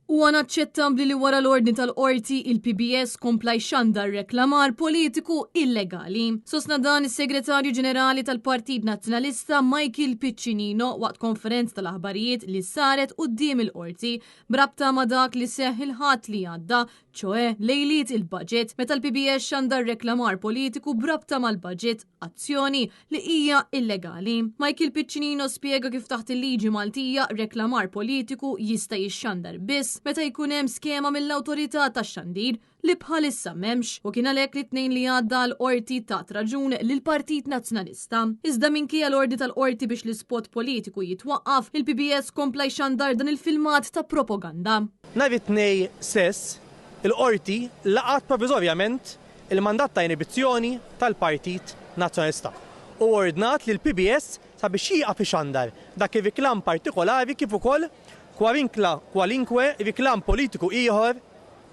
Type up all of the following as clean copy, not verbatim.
Huwa naċċettabbli li wara l-ordni tal-qorti il-PBS kompla jxandar reklamar politiku illegali. Sostna dan is-Segretarju Ġenerali tal-Partit Nazzjonalista Michael Piccinino waqt konferenza tal-aħbarijiet li saret quddiem il-qorti brabta ma dak li seħħ il-ħadd li għadda, ċoe lejliet il-budget meta l-PBS xandar reklamar politiku brabta mal-budget azzjoni li hija illegali. Michael Piccinino spjega kif taħt il-liġi Maltija reklamar politiku jista' jixxandar biss meta jkun hemm skema mill-awtorità tax-xandir li bħalissa m'hemmx u kien għalhekk li tnejn li għadda l-qorti tat raġun lill-Partit Nazzjonalista. Iżda minkejja l-ordni tal-qorti biex l-ispot politiku jitwaqqaf, il-PBS kompla jxandar dan il-filmat ta' propaganda. Nhar it-tnejn sess il-qorti laqat provizorjament il-mandat ta' inibizzjoni tal-Partit Nazzjonalista u ordnat li l-PBS sabiex jieqaf ixandar dak ir-riklam partikolari kif ukoll kwalinkwe riklam politiku ieħor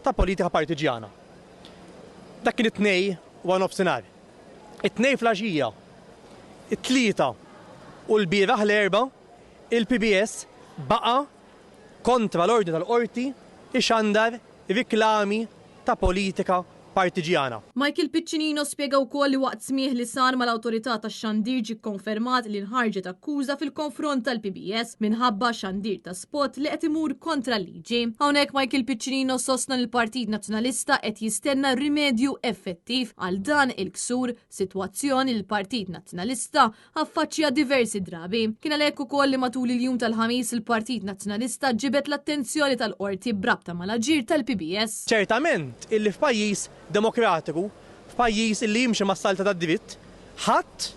ta' politika partiġjana. Dak kien it-tnejn wara nofsinhar. It-tnejn flaxija, it-tlieta u l-bieraħ l-erba' il-PBS baqa' kontra l-ordni tal-qorti ixandar riklami ta' politika partiġjana. Michael Piccinino spjega wkoll li waqt smieħ li sar mal-awtorità tax-xandir ġie konfermat li nħarġet akkuża fil-konfront tal-PBS minħabba xandir ta' spot li qed imur kontra l-liġi. Hawnhekk Michael Piccinino sostna l-Partit Nazzjonalista qed jistenna rimedju effettiv għal dan il-ksur, sitwazzjoni li l-Partit Nazzjonalista affaċċja diversi drabi. Kien għalhekk ukoll li matul il-jum tal-ħamis il-Partit Nazzjonalista ġibet l-attenzjoni tal-qorti brabta mal-aġir tal-PBS. Ċertament illi f'pajjiż demokratiku, f'pajjiż illi jimxi mas-salta tad-dritt, ħadd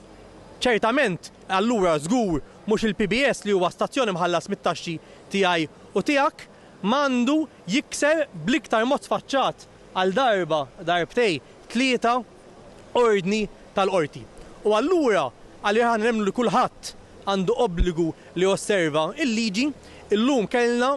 ċertament allura żgur mhux il-PBS li huwa stazzjoni mħallas mit-taxxi tiegħi u tiegħek m'għandu jikser bl-iktar mod sfaċċat għal darba darbtej tlieta ordni tal-qorti. U allura għalli ħana nemmnu li kulħadd għandu obbligu li osserva il-liġi, illum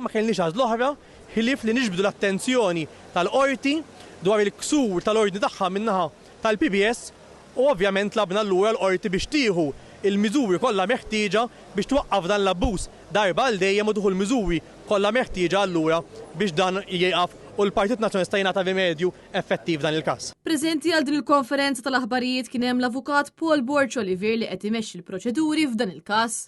ma kellniex għażla oħra ħlief li niġbdu l-attenzjoni tal-qorti dwar il-ksur tal-ordni tagħha minnaħa tal-PBS u ovvjament labna allura l-qorti biex tieħu il-miżuri kollha meħtieġa biex twaqqaf dan l-abbuż darba għal dejjem u tieħu l-miżuri kollha meħtieġa allura biex dan jieqaf u l-Partit Nazzjonalista jingħata rimedju effettiv dan il-każ. Preżenti għal din il-konferenza tal-aħbarijiet kien hemm l-avukat Paul Borch Olivier li qed imexxi l-proċeduri f'dan il-każ.